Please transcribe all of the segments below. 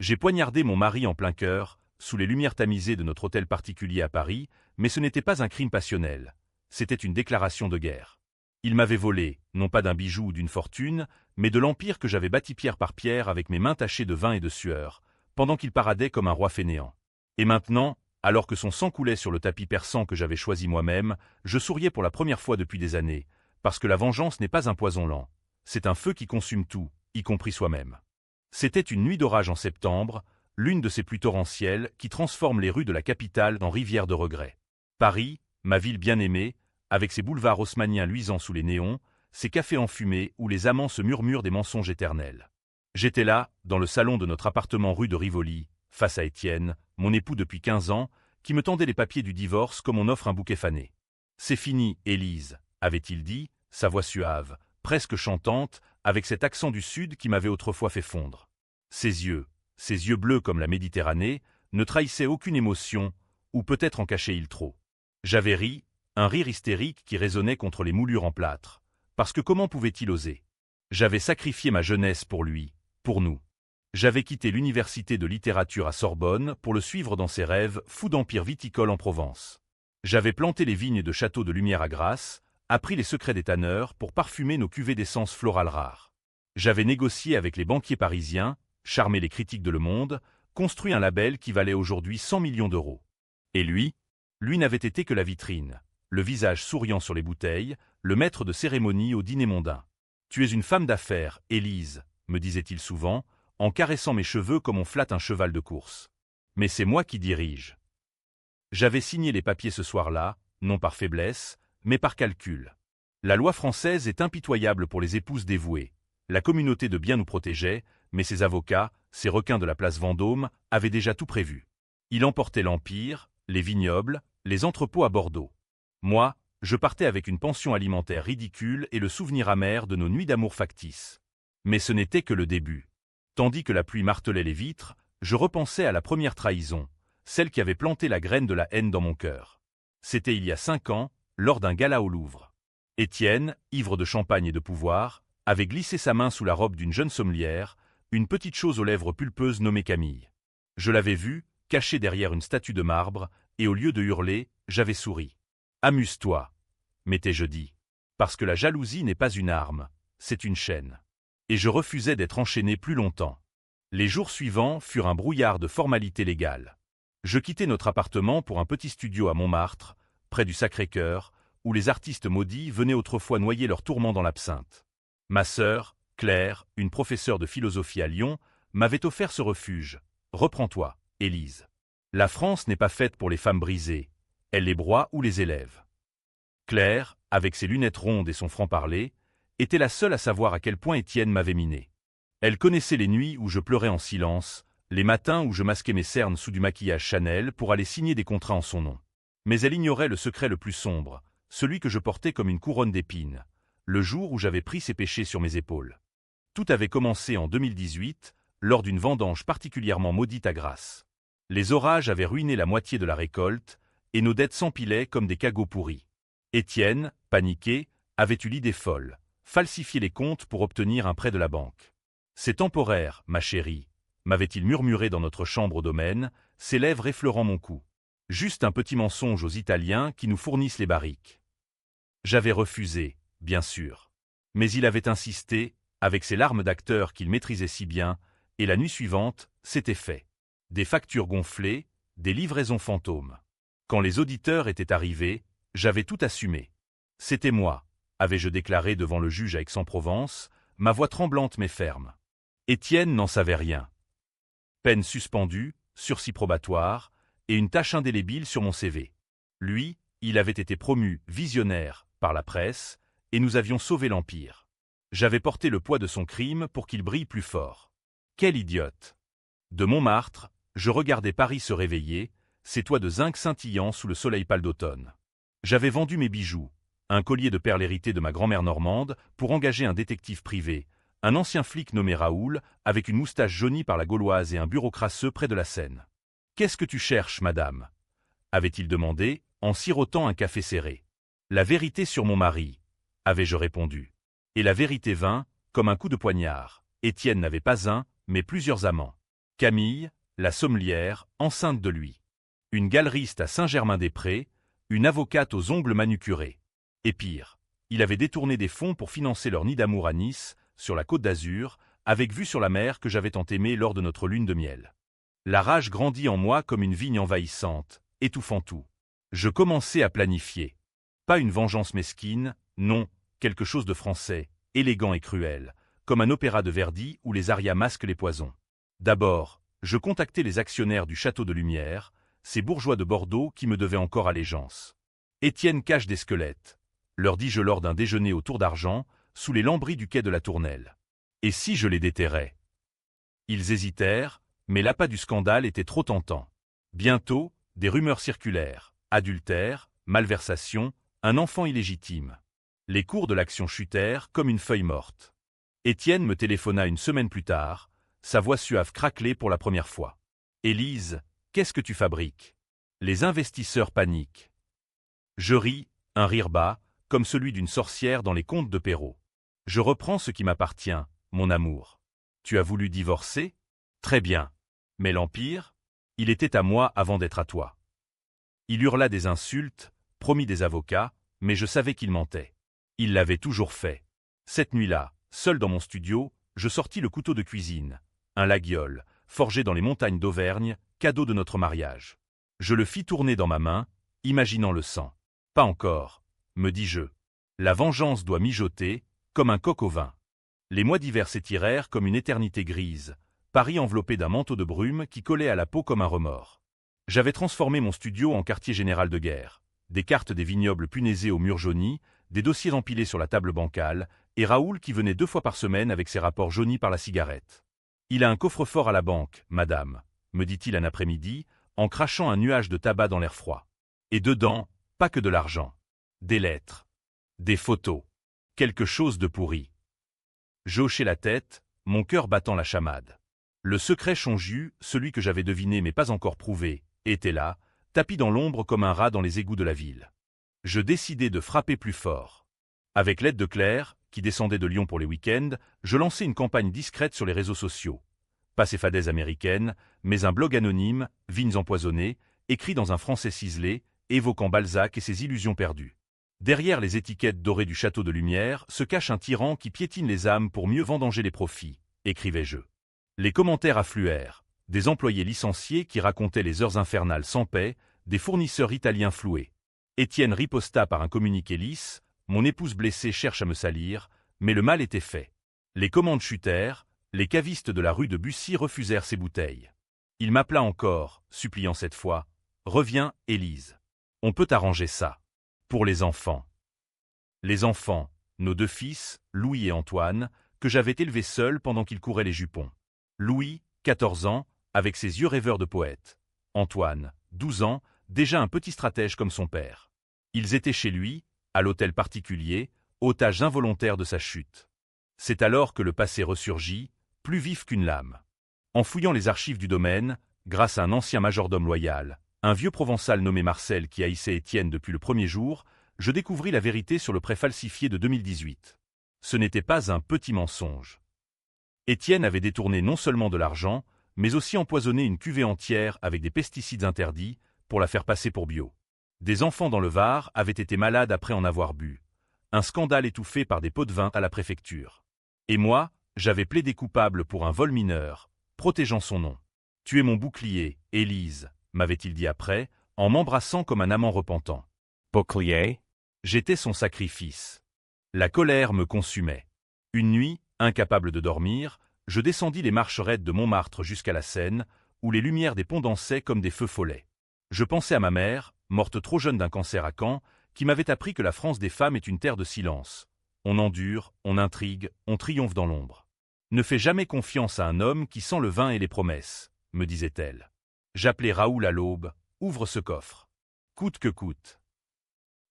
J'ai poignardé mon mari en plein cœur, sous les lumières tamisées de notre hôtel particulier à Paris, mais ce n'était pas un crime passionnel. C'était une déclaration de guerre. Il m'avait volé, non pas d'un bijou ou d'une fortune, mais de l'empire que j'avais bâti pierre par pierre avec mes mains tachées de vin et de sueur, pendant qu'il paradait comme un roi fainéant. Et maintenant, alors que son sang coulait sur le tapis persan que j'avais choisi moi-même, je souriais pour la première fois depuis des années, parce que la vengeance n'est pas un poison lent. C'est un feu qui consume tout, y compris soi-même. C'était une nuit d'orage en septembre, l'une de ces pluies torrentielles qui transforment les rues de la capitale en rivières de regrets. Paris, ma ville bien-aimée, avec ses boulevards haussmanniens luisants sous les néons, ses cafés enfumés où les amants se murmurent des mensonges éternels. J'étais là, dans le salon de notre appartement rue de Rivoli, face à Étienne, mon époux depuis 15 ans, qui me tendait les papiers du divorce comme on offre un bouquet fané. « C'est fini, Élise », avait-il dit, sa voix suave, presque chantante, avec cet accent du Sud qui m'avait autrefois fait fondre. Ses yeux bleus comme la Méditerranée, ne trahissaient aucune émotion, ou peut-être en cachait-il trop. J'avais ri, un rire hystérique qui résonnait contre les moulures en plâtre. Parce que comment pouvait-il oser? J'avais sacrifié ma jeunesse pour lui, pour nous. J'avais quitté l'université de littérature à Sorbonne pour le suivre dans ses rêves fous d'empire viticole en Provence. J'avais planté les vignes de châteaux de lumière à Grasse, appris les secrets des tanneurs pour parfumer nos cuvées d'essences florales rares. J'avais négocié avec les banquiers parisiens, charmé les critiques de Le Monde, construit un label qui valait aujourd'hui 100 millions d'euros. Et lui n'avait été que la vitrine, le visage souriant sur les bouteilles, le maître de cérémonie au dîner mondain. « Tu es une femme d'affaires, Élise », me disait-il souvent, en caressant mes cheveux comme on flatte un cheval de course. Mais c'est moi qui dirige. J'avais signé les papiers ce soir-là, non par faiblesse, mais par calcul. La loi française est impitoyable pour les épouses dévouées. La communauté de biens nous protégeait, mais ses avocats, ces requins de la place Vendôme, avaient déjà tout prévu. Il emportait l'Empire, les vignobles, les entrepôts à Bordeaux. Moi, je partais avec une pension alimentaire ridicule et le souvenir amer de nos nuits d'amour factices. Mais ce n'était que le début. Tandis que la pluie martelait les vitres, je repensais à la première trahison, celle qui avait planté la graine de la haine dans mon cœur. C'était il y a 5 ans, lors d'un gala au Louvre. Étienne, ivre de champagne et de pouvoir, avait glissé sa main sous la robe d'une jeune sommelière, une petite chose aux lèvres pulpeuses nommée Camille. Je l'avais vue, cachée derrière une statue de marbre, et au lieu de hurler, j'avais souri. « Amuse-toi », m'étais-je dit. Parce que la jalousie n'est pas une arme, c'est une chaîne. Et je refusais d'être enchaîné plus longtemps. Les jours suivants furent un brouillard de formalités légales. Je quittai notre appartement pour un petit studio à Montmartre, près du Sacré-Cœur, où les artistes maudits venaient autrefois noyer leurs tourments dans l'absinthe. Ma sœur, Claire, une professeure de philosophie à Lyon, m'avait offert ce refuge. « Reprends-toi, Élise. La France n'est pas faite pour les femmes brisées, elle les broie ou les élève. » Claire, avec ses lunettes rondes et son franc-parler, était la seule à savoir à quel point Étienne m'avait miné. Elle connaissait les nuits où je pleurais en silence, les matins où je masquais mes cernes sous du maquillage Chanel pour aller signer des contrats en son nom. Mais elle ignorait le secret le plus sombre, celui que je portais comme une couronne d'épines, le jour où j'avais pris ses péchés sur mes épaules. Tout avait commencé en 2018, lors d'une vendange particulièrement maudite à Grasse. Les orages avaient ruiné la moitié de la récolte, et nos dettes s'empilaient comme des cagots pourris. Étienne, paniqué, avait eu l'idée folle, falsifier les comptes pour obtenir un prêt de la banque. « C'est temporaire, ma chérie », m'avait-il murmuré dans notre chambre au domaine, ses lèvres effleurant mon cou. Juste un petit mensonge aux Italiens qui nous fournissent les barriques. J'avais refusé, bien sûr. Mais il avait insisté, avec ses larmes d'acteur qu'il maîtrisait si bien, et la nuit suivante, c'était fait. Des factures gonflées, des livraisons fantômes. Quand les auditeurs étaient arrivés, j'avais tout assumé. C'était moi, avais-je déclaré devant le juge à Aix-en-Provence, ma voix tremblante mais ferme. Étienne n'en savait rien. Peine suspendue, sursis probatoire, et une tache indélébile sur mon CV. Lui, il avait été promu visionnaire par la presse, et nous avions sauvé l'Empire. J'avais porté le poids de son crime pour qu'il brille plus fort. Quel idiote! De Montmartre, je regardais Paris se réveiller, ses toits de zinc scintillant sous le soleil pâle d'automne. J'avais vendu mes bijoux, un collier de perles hérité de ma grand-mère normande, pour engager un détective privé, un ancien flic nommé Raoul, avec une moustache jaunie par la gauloise et un bureau crasseux près de la Seine. « Qu'est-ce que tu cherches, madame ?» avait-il demandé, en sirotant un café serré. « La vérité sur mon mari », avais-je répondu. Et la vérité vint, comme un coup de poignard. Étienne n'avait pas un, mais plusieurs amants. Camille, la sommelière, enceinte de lui. Une galeriste à Saint-Germain-des-Prés, une avocate aux ongles manucurés. Et pire, il avait détourné des fonds pour financer leur nid d'amour à Nice, sur la Côte d'Azur, avec vue sur la mer que j'avais tant aimée lors de notre lune de miel. La rage grandit en moi comme une vigne envahissante, étouffant tout. Je commençais à planifier. Pas une vengeance mesquine, non, quelque chose de français, élégant et cruel, comme un opéra de Verdi où les arias masquent les poisons. D'abord, je contactai les actionnaires du Château de Lumière, ces bourgeois de Bordeaux qui me devaient encore allégeance. Étienne cache des squelettes, leur dis-je lors d'un déjeuner au Tour d'Argent, sous les lambris du quai de la Tournelle. Et si je les déterrais? Ils hésitèrent, mais l'appât du scandale était trop tentant. Bientôt, des rumeurs circulèrent, adultère, malversation, un enfant illégitime. Les cours de l'action chutèrent comme une feuille morte. Étienne me téléphona une semaine plus tard, sa voix suave craquelait pour la première fois. « Élise, qu'est-ce que tu fabriques ?» Les investisseurs paniquent. Je ris, un rire bas, comme celui d'une sorcière dans les contes de Perrault. Je reprends ce qui m'appartient, mon amour. Tu as voulu divorcer? Très bien. Mais l'Empire? Il était à moi avant d'être à toi. Il hurla des insultes, promit des avocats, mais je savais qu'il mentait. Il l'avait toujours fait. Cette nuit-là, seul dans mon studio, je sortis le couteau de cuisine, un laguiole, forgé dans les montagnes d'Auvergne, cadeau de notre mariage. Je le fis tourner dans ma main, imaginant le sang. Pas encore, me dis-je. La vengeance doit mijoter, comme un coq au vin. Les mois d'hiver s'étirèrent comme une éternité grise, Paris enveloppé d'un manteau de brume qui collait à la peau comme un remords. J'avais transformé mon studio en quartier général de guerre, des cartes des vignobles punaisées aux murs jaunis, des dossiers empilés sur la table bancale, et Raoul qui venait 2 fois par semaine avec ses rapports jaunis par la cigarette. « Il a un coffre-fort à la banque, madame », me dit-il un après-midi, en crachant un nuage de tabac dans l'air froid. Et dedans, pas que de l'argent. Des lettres. Des photos. Quelque chose de pourri. J'hochai la tête, mon cœur battant la chamade. Le secret Chonjus, celui que j'avais deviné mais pas encore prouvé, était là, tapi dans l'ombre comme un rat dans les égouts de la ville. Je décidai de frapper plus fort. Avec l'aide de Claire, qui descendait de Lyon pour les week-ends, je lançai une campagne discrète sur les réseaux sociaux. Pas ces fadaises américaines, mais un blog anonyme, Vignes empoisonnées, écrit dans un français ciselé, évoquant Balzac et ses illusions perdues. Derrière les étiquettes dorées du Château de Lumière se cache un tyran qui piétine les âmes pour mieux vendanger les profits, écrivais-je. Les commentaires affluèrent, des employés licenciés qui racontaient les heures infernales sans paix, des fournisseurs italiens floués. Étienne riposta par un communiqué lisse, mon épouse blessée cherche à me salir, mais le mal était fait. Les commandes chutèrent, les cavistes de la rue de Bussy refusèrent ses bouteilles. Il m'appela encore, suppliant cette fois, « Reviens, Élise. On peut arranger ça. » Pour les enfants. Les enfants, nos 2 fils, Louis et Antoine, que j'avais élevés seuls pendant qu'ils couraient les jupons. Louis, 14 ans, avec ses yeux rêveurs de poète. Antoine, 12 ans, déjà un petit stratège comme son père. Ils étaient chez lui, à l'hôtel particulier, otages involontaires de sa chute. C'est alors que le passé ressurgit, plus vif qu'une lame. En fouillant les archives du domaine, grâce à un ancien majordome loyal, un vieux provençal nommé Marcel qui haïssait Étienne depuis le premier jour, je découvris la vérité sur le prêt falsifié de 2018. Ce n'était pas un petit mensonge. Étienne avait détourné non seulement de l'argent, mais aussi empoisonné une cuvée entière avec des pesticides interdits pour la faire passer pour bio. Des enfants dans le Var avaient été malades après en avoir bu. Un scandale étouffé par des pots de vin à la préfecture. Et moi, j'avais plaidé coupable pour un vol mineur, protégeant son nom. « Tu es mon bouclier, Élise », m'avait-il dit après, en m'embrassant comme un amant repentant. Bouclier? J'étais son sacrifice. La colère me consumait. Une nuit, incapable de dormir, je descendis les marches raides de Montmartre jusqu'à la Seine, où les lumières des ponts dansaient comme des feux follets. Je pensais à ma mère, morte trop jeune d'un cancer à Caen, qui m'avait appris que la France des femmes est une terre de silence. On endure, on intrigue, on triomphe dans l'ombre. Ne fais jamais confiance à un homme qui sent le vin et les promesses, me disait-elle. J'appelai Raoul à l'aube, ouvre ce coffre. Coûte que coûte.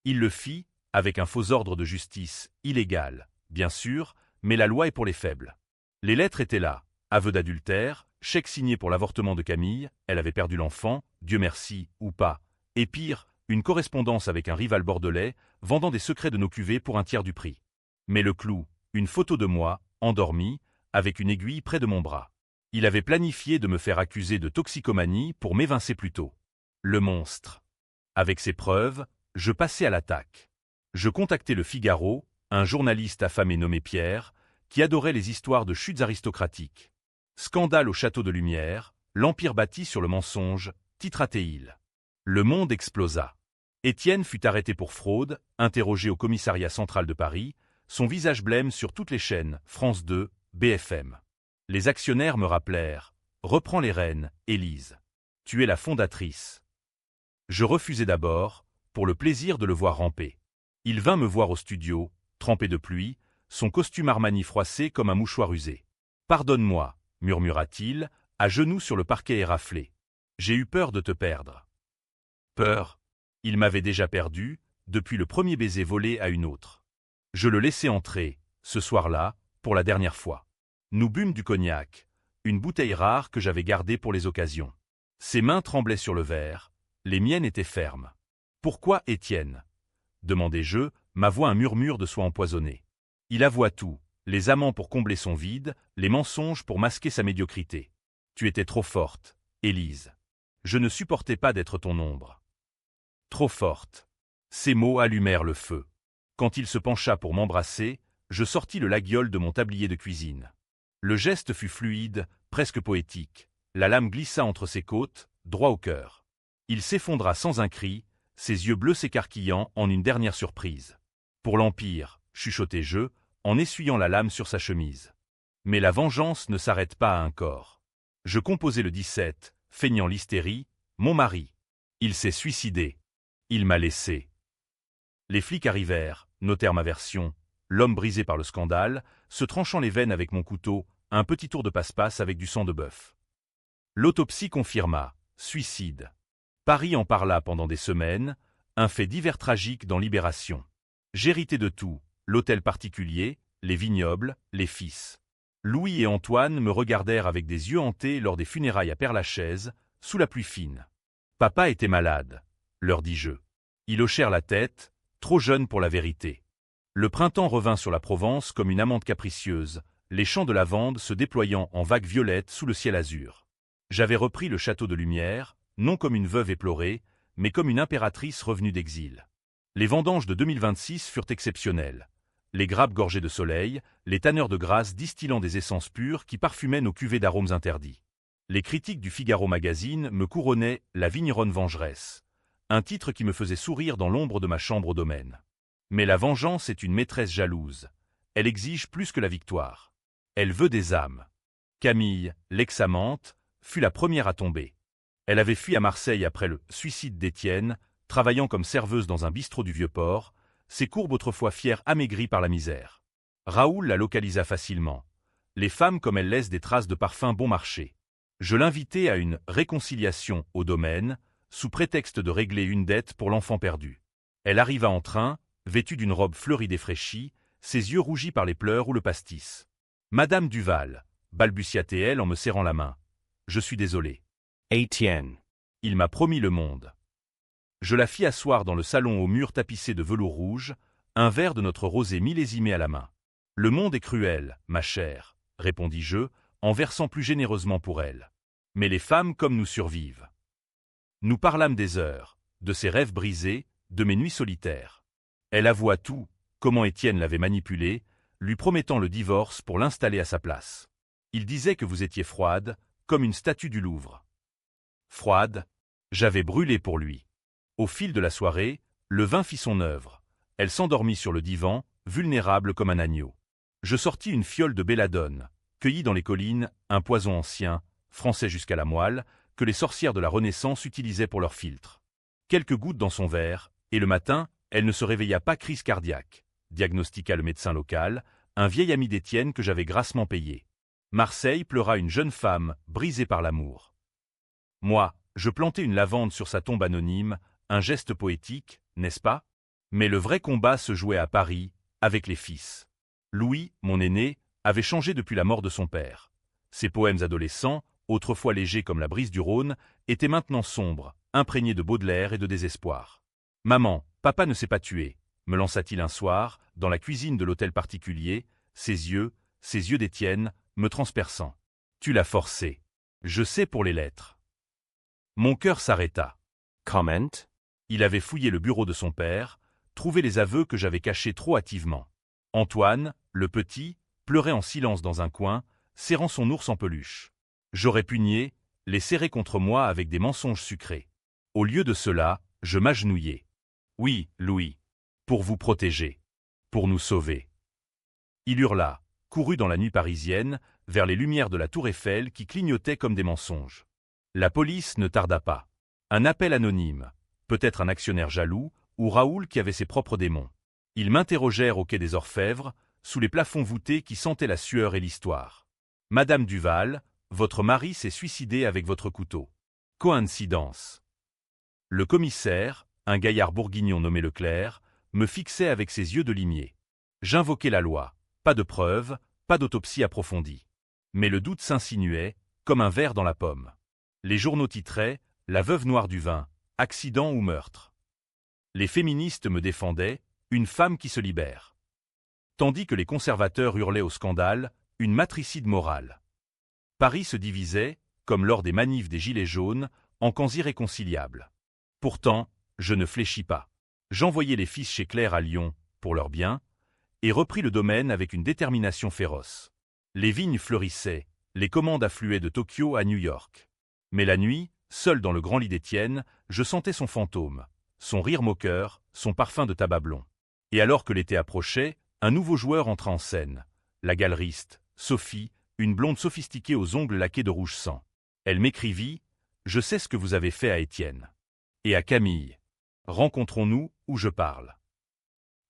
Il le fit, avec un faux ordre de justice, illégal, bien sûr, mais la loi est pour les faibles. Les lettres étaient là, aveu d'adultère, chèque signé pour l'avortement de Camille, elle avait perdu l'enfant, Dieu merci, ou pas, et pire, une correspondance avec un rival bordelais, vendant des secrets de nos cuvées pour un tiers du prix. Mais le clou, une photo de moi, endormi, avec une aiguille près de mon bras. Il avait planifié de me faire accuser de toxicomanie pour m'évincer plus tôt. Le monstre. Avec ses preuves, je passais à l'attaque. Je contactai le Figaro, un journaliste affamé nommé Pierre, qui adorait les histoires de chutes aristocratiques. Scandale au château de Lumière, l'empire bâti sur le mensonge, titrata-t-il. Le monde explosa. Étienne fut arrêté pour fraude, interrogé au commissariat central de Paris, son visage blême sur toutes les chaînes, France 2, BFM. Les actionnaires me rappelèrent « Reprends les rênes, Élise. Tu es la fondatrice. » Je refusai d'abord, pour le plaisir de le voir ramper. Il vint me voir au studio, trempé de pluie, son costume Armani froissé comme un mouchoir usé. « Pardonne-moi, » murmura-t-il, à genoux sur le parquet éraflé. « J'ai eu peur de te perdre. » Peur. Il m'avait déjà perdu, depuis le premier baiser volé à une autre. Je le laissai entrer, ce soir-là, pour la dernière fois. Nous bûmes du cognac, une bouteille rare que j'avais gardée pour les occasions. Ses mains tremblaient sur le verre, les miennes étaient fermes. « Pourquoi, Étienne » demandai-je, ma voix un murmure de soie empoisonnée. Il avoua tout, les amants pour combler son vide, les mensonges pour masquer sa médiocrité. Tu étais trop forte, Élise. Je ne supportais pas d'être ton ombre. Trop forte. Ces mots allumèrent le feu. Quand il se pencha pour m'embrasser, je sortis le laguiole de mon tablier de cuisine. Le geste fut fluide, presque poétique. La lame glissa entre ses côtes, droit au cœur. Il s'effondra sans un cri, ses yeux bleus s'écarquillant en une dernière surprise. Pour l'Empire, chuchotai-je, en essuyant la lame sur sa chemise. Mais la vengeance ne s'arrête pas à un corps. Je composai le 17, feignant l'hystérie, mon mari. Il s'est suicidé. Il m'a laissé. Les flics arrivèrent, notèrent ma version, l'homme brisé par le scandale, se tranchant les veines avec mon couteau, un petit tour de passe-passe avec du sang de bœuf. L'autopsie confirma, suicide. Paris en parla pendant des semaines, un fait divers tragique dans Libération. J'héritais de tout, l'hôtel particulier, les vignobles, les fils. Louis et Antoine me regardèrent avec des yeux hantés lors des funérailles à Père-Lachaise, sous la pluie fine. Papa était malade, leur dis-je. Ils hochèrent la tête, trop jeunes pour la vérité. Le printemps revint sur la Provence comme une amante capricieuse, les champs de lavande se déployant en vagues violettes sous le ciel azur. J'avais repris le château de Lumière, non comme une veuve éplorée, mais comme une impératrice revenue d'exil. Les vendanges de 2026 furent exceptionnelles. Les grappes gorgées de soleil, les tanneurs de grâce distillant des essences pures qui parfumaient nos cuvées d'arômes interdits. Les critiques du Figaro Magazine me couronnaient « La vigneronne vengeresse », un titre qui me faisait sourire dans l'ombre de ma chambre au domaine. Mais la vengeance est une maîtresse jalouse. Elle exige plus que la victoire. Elle veut des âmes. Camille, l'ex-amante, fut la première à tomber. Elle avait fui à Marseille après le suicide d'Étienne, travaillant comme serveuse dans un bistrot du Vieux-Port, ses courbes autrefois fières amaigries par la misère. Raoul la localisa facilement. Les femmes comme elles laissent des traces de parfum bon marché. Je l'invitai à une réconciliation au domaine, sous prétexte de régler une dette pour l'enfant perdu. Elle arriva en train, vêtue d'une robe fleurie défraîchie, ses yeux rougis par les pleurs ou le pastis. « Madame Duval » balbutia-t-elle en me serrant la main. « Je suis désolé. » Étienne. Il m'a promis le monde. Je la fis asseoir dans le salon aux murs tapissés de velours rouge, un verre de notre rosé millésimé à la main. « Le monde est cruel, ma chère, » répondis-je, en versant plus généreusement pour elle. « Mais les femmes comme nous survivent. » Nous parlâmes des heures, de ses rêves brisés, de mes nuits solitaires. Elle avoua tout, comment Étienne l'avait manipulée, lui promettant le divorce pour l'installer à sa place. Il disait que vous étiez froide, comme une statue du Louvre. Froide, j'avais brûlé pour lui. Au fil de la soirée, le vin fit son œuvre. Elle s'endormit sur le divan, vulnérable comme un agneau. Je sortis une fiole de belladone, cueillie dans les collines, un poison ancien, français jusqu'à la moelle, que les sorcières de la Renaissance utilisaient pour leur filtre. Quelques gouttes dans son verre, et le matin, elle ne se réveilla pas crise cardiaque, diagnostiqua le médecin local, un vieil ami d'Étienne que j'avais grassement payé. Marseille pleura une jeune femme, brisée par l'amour. Moi, je plantai une lavande sur sa tombe anonyme, un geste poétique, n'est-ce pas? Mais le vrai combat se jouait à Paris, avec les fils. Louis, mon aîné, avait changé depuis la mort de son père. Ses poèmes adolescents, autrefois légers comme la brise du Rhône, étaient maintenant sombres, imprégnés de Baudelaire et de désespoir. « Maman, papa ne s'est pas tué », me lança-t-il un soir, dans la cuisine de l'hôtel particulier, ses yeux d'Étienne, me transperçant. Tu l'as forcé. Je sais pour les lettres. Mon cœur s'arrêta. Comment? Il avait fouillé le bureau de son père, trouvé les aveux que j'avais cachés trop hâtivement. Antoine, le petit, pleurait en silence dans un coin, serrant son ours en peluche. J'aurais pu nier, les serrer contre moi avec des mensonges sucrés. Au lieu de cela, je m'agenouillai. Oui, Louis. Pour vous protéger. Pour nous sauver. Il hurla, courut dans la nuit parisienne, vers les lumières de la tour Eiffel qui clignotaient comme des mensonges. La police ne tarda pas. Un appel anonyme, peut-être un actionnaire jaloux, ou Raoul qui avait ses propres démons. Ils m'interrogèrent au quai des Orfèvres, sous les plafonds voûtés qui sentaient la sueur et l'histoire. Madame Duval, votre mari s'est suicidé avec votre couteau. Coïncidence. Le commissaire, un gaillard bourguignon nommé Leclerc, me fixait avec ses yeux de limier. J'invoquais la loi, pas de preuves, pas d'autopsie approfondie. Mais le doute s'insinuait, comme un ver dans la pomme. Les journaux titraient « La veuve noire du vin, accident ou meurtre ». Les féministes me défendaient « Une femme qui se libère ». Tandis que les conservateurs hurlaient au scandale « Une matricide morale ». Paris se divisait, comme lors des manifs des Gilets jaunes, en camps irréconciliables. Pourtant, je ne fléchis pas. J'envoyai les fils chez Claire à Lyon, pour leur bien, et repris le domaine avec une détermination féroce. Les vignes fleurissaient, les commandes affluaient de Tokyo à New York. Mais la nuit, seul dans le grand lit d'Étienne, je sentais son fantôme, son rire moqueur, son parfum de tabac blond. Et alors que l'été approchait, un nouveau joueur entra en scène. La galeriste, Sophie, une blonde sophistiquée aux ongles laqués de rouge sang. Elle m'écrivit « Je sais ce que vous avez fait à Étienne. » Et à Camille. « Rencontrons-nous où je parle. »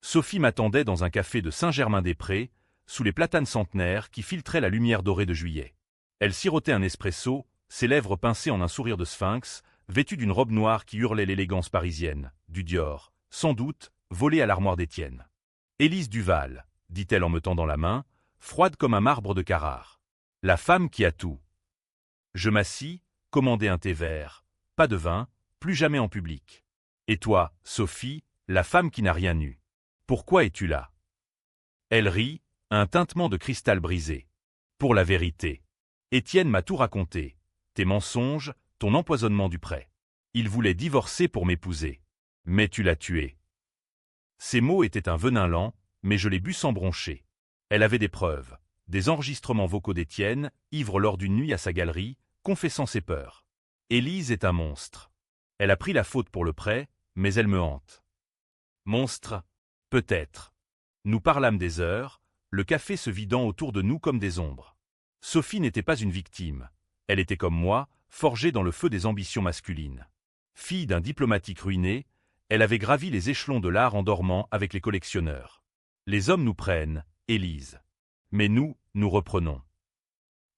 Sophie m'attendait dans un café de Saint-Germain-des-Prés, sous les platanes centenaires qui filtraient la lumière dorée de juillet. Elle sirotait un espresso, ses lèvres pincées en un sourire de sphinx, vêtue d'une robe noire qui hurlait l'élégance parisienne, du Dior, sans doute, volée à l'armoire d'Étienne. « Élise Duval, » dit-elle en me tendant la main, froide comme un marbre de Carrare. « La femme qui a tout. » Je m'assis, commandai un thé vert, pas de vin, plus jamais en public. « Et toi, Sophie, la femme qui n'a rien eu. Pourquoi es-tu là ?» Elle rit, un tintement de cristal brisé. « Pour la vérité. Étienne m'a tout raconté. Tes mensonges, ton empoisonnement du prêt. Il voulait divorcer pour m'épouser. Mais tu l'as tué. » Ces mots étaient un venin lent, mais je les bus sans broncher. Elle avait des preuves, des enregistrements vocaux d'Étienne, ivre lors d'une nuit à sa galerie, confessant ses peurs. Élise est un monstre. Elle a pris la faute pour le prêt, mais elle me hante. Monstre? Peut-être. Nous parlâmes des heures, le café se vidant autour de nous comme des ombres. Sophie n'était pas une victime. Elle était comme moi, forgée dans le feu des ambitions masculines. Fille d'un diplomatique ruiné, elle avait gravi les échelons de l'art en dormant avec les collectionneurs. Les hommes nous prennent, Élise. Mais nous, nous reprenons.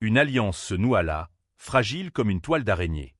Une alliance se noua là, fragile comme une toile d'araignée.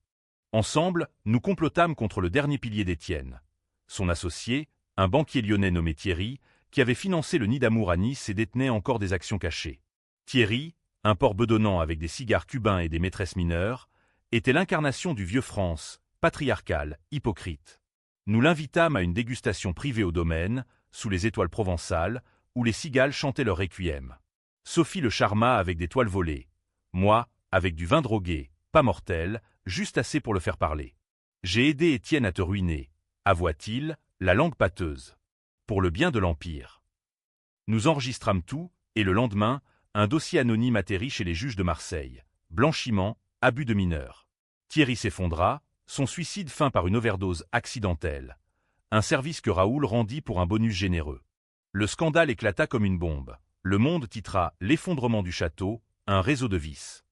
Ensemble, nous complotâmes contre le dernier pilier d'Étienne. Son associé, un banquier lyonnais nommé Thierry, qui avait financé le nid d'amour à Nice et détenait encore des actions cachées. Thierry, un porc bedonnant avec des cigares cubains et des maîtresses mineures, était l'incarnation du vieux France, patriarcal, hypocrite. Nous l'invitâmes à une dégustation privée au domaine, sous les étoiles provençales, où les cigales chantaient leur requiem. Sophie le charma avec des toiles volées. Moi, avec du vin drogué, pas mortel, juste assez pour le faire parler. J'ai aidé Étienne à te ruiner, avoua-t-il, la langue pâteuse. Pour le bien de l'Empire. Nous enregistrâmes tout, et le lendemain, un dossier anonyme atterrit chez les juges de Marseille. Blanchiment, abus de mineurs. Thierry s'effondra, son suicide fin par une overdose accidentelle. Un service que Raoul rendit pour un bonus généreux. Le scandale éclata comme une bombe. Le Monde titra « L'effondrement du château, un réseau de vices ».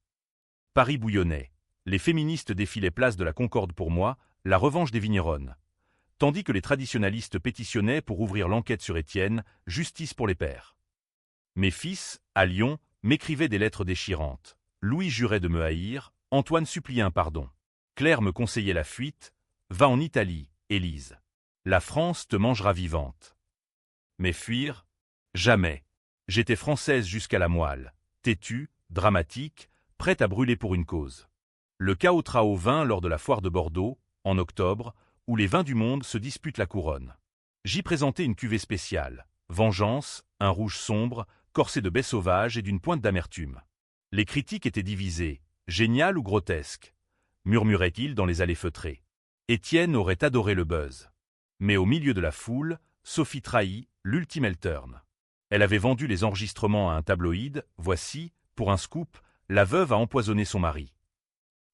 Paris bouillonnait. Les féministes défilaient place de la Concorde pour moi, la revanche des vigneronnes. Tandis que les traditionalistes pétitionnaient pour ouvrir l'enquête sur Étienne, justice pour les pères. Mes fils, à Lyon, m'écrivaient des lettres déchirantes. Louis jurait de me haïr, Antoine suppliait un pardon. Claire me conseillait la fuite. Va en Italie, Élise. La France te mangera vivante. Mais fuir? Jamais. J'étais française jusqu'à la moelle, têtue, dramatique, prête à brûler pour une cause. Le chaos au vin lors de la foire de Bordeaux, en octobre, où les vins du monde se disputent la couronne. J'y présentais une cuvée spéciale, vengeance, un rouge sombre, corsé de baies sauvages et d'une pointe d'amertume. Les critiques étaient divisées, génial ou grotesque, murmurait-il dans les allées feutrées. Étienne aurait adoré le buzz. Mais au milieu de la foule, Sophie trahit l'ultime Elturn. Elle avait vendu les enregistrements à un tabloïd, voici, pour un scoop, la veuve a empoisonné son mari.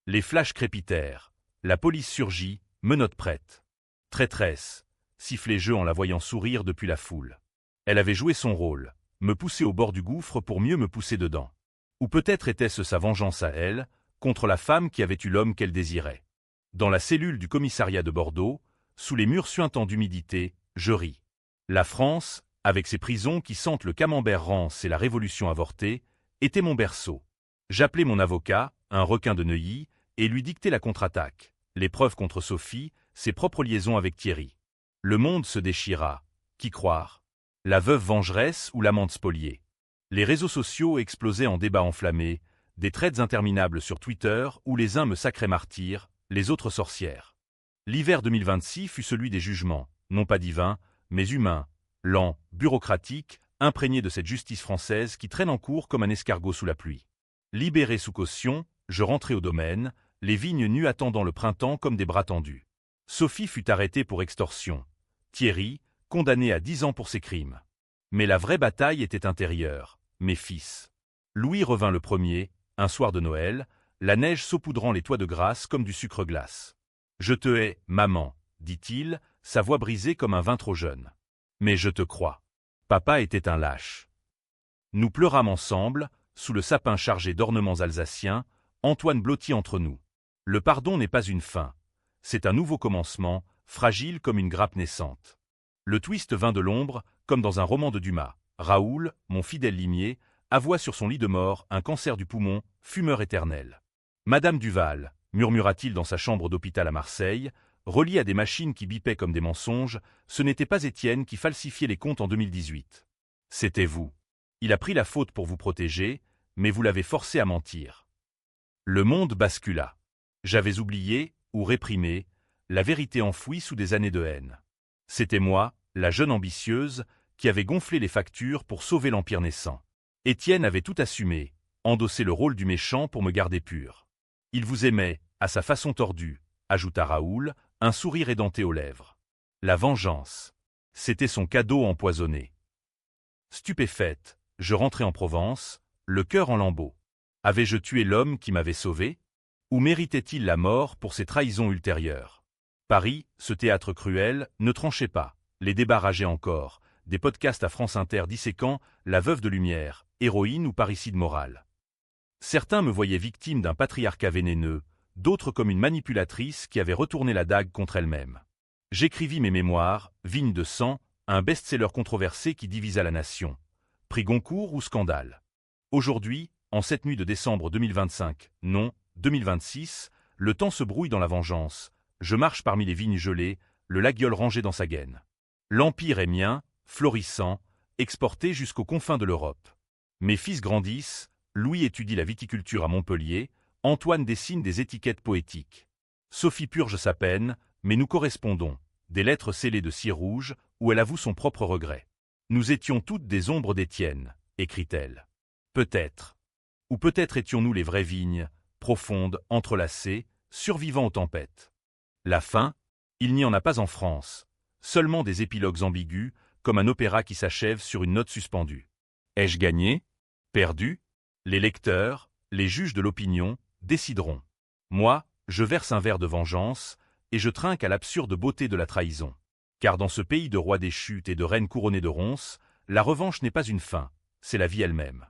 Les flashs crépitèrent, la police surgit, menottes prêtes. Traîtresse, sifflai je en la voyant sourire depuis la foule. Elle avait joué son rôle, me pousser au bord du gouffre pour mieux me pousser dedans. Ou peut-être était-ce sa vengeance à elle, contre la femme qui avait eu l'homme qu'elle désirait. Dans la cellule du commissariat de Bordeaux, sous les murs suintants d'humidité, je ris. La France, avec ses prisons qui sentent le camembert rance et la révolution avortée, était mon berceau. J'appelai mon avocat, un requin de Neuilly, et lui dictai la contre-attaque, les preuves contre Sophie, ses propres liaisons avec Thierry. Le monde se déchira. Qui croire? La veuve vengeresse ou l'amante spoliée? Les réseaux sociaux explosaient en débats enflammés, des threads interminables sur Twitter où les uns me sacraient martyr, les autres sorcières. L'hiver 2026 fut celui des jugements, non pas divins, mais humains, lents, bureaucratiques, imprégnés de cette justice française qui traîne en cours comme un escargot sous la pluie. Libéré sous caution, je rentrai au domaine, les vignes nues attendant le printemps comme des bras tendus. Sophie fut arrêtée pour extorsion. Thierry, condamné à 10 ans pour ses crimes. Mais la vraie bataille était intérieure, mes fils. Louis revint le premier, un soir de Noël, la neige saupoudrant les toits de Grasse comme du sucre glace. « Je te hais, maman, dit-il, sa voix brisée comme un vin trop jeune. Mais je te crois. Papa était un lâche. » Nous pleurâmes ensemble, sous le sapin chargé d'ornements alsaciens, Antoine blotti entre nous. Le pardon n'est pas une fin. C'est un nouveau commencement, fragile comme une grappe naissante. Le twist vint de l'ombre, comme dans un roman de Dumas. Raoul, mon fidèle limier, avoua sur son lit de mort un cancer du poumon, fumeur éternel. Madame Duval, murmura-t-il dans sa chambre d'hôpital à Marseille, relié à des machines qui bipaient comme des mensonges, ce n'était pas Étienne qui falsifiait les comptes en 2018. C'était vous. Il a pris la faute pour vous protéger, mais vous l'avez forcé à mentir. Le monde bascula. J'avais oublié, ou réprimé, la vérité enfouie sous des années de haine. C'était moi, la jeune ambitieuse, qui avait gonflé les factures pour sauver l'empire naissant. Étienne avait tout assumé, endossé le rôle du méchant pour me garder pur. Il vous aimait, à sa façon tordue, ajouta Raoul, un sourire édenté aux lèvres. La vengeance. C'était son cadeau empoisonné. Stupéfaite, je rentrai en Provence, le cœur en lambeaux. Avais-je tué l'homme qui m'avait sauvé? Ou méritait-il la mort pour ses trahisons ultérieures? Paris, ce théâtre cruel, ne tranchait pas. Les débats rageaient encore. Des podcasts à France Inter disséquant la veuve de Lumière, héroïne ou parricide morale. Certains me voyaient victime d'un patriarcat vénéneux, d'autres comme une manipulatrice qui avait retourné la dague contre elle-même. J'écrivis mes mémoires, Vigne de sang, un best-seller controversé qui divisa la nation. Prix Goncourt ou scandale? Aujourd'hui, en cette nuit de décembre 2025, non, 2026, le temps se brouille dans la vengeance. Je marche parmi les vignes gelées, le laguiole rangé dans sa gaine. L'empire est mien, florissant, exporté jusqu'aux confins de l'Europe. Mes fils grandissent, Louis étudie la viticulture à Montpellier, Antoine dessine des étiquettes poétiques. Sophie purge sa peine, mais nous correspondons, des lettres scellées de cire rouge, où elle avoue son propre regret. Nous étions toutes des ombres d'Étienne, écrit-elle. Peut-être. Ou peut-être étions-nous les vraies vignes, profondes, entrelacées, survivant aux tempêtes. La fin? Il n'y en a pas en France. Seulement des épilogues ambigus, comme un opéra qui s'achève sur une note suspendue. Ai-je gagné? Perdu? Les lecteurs, les juges de l'opinion, décideront. Moi, je verse un verre de vengeance, et je trinque à l'absurde beauté de la trahison. Car dans ce pays de rois déchus et de reines couronnées de ronces, la revanche n'est pas une fin, c'est la vie elle-même.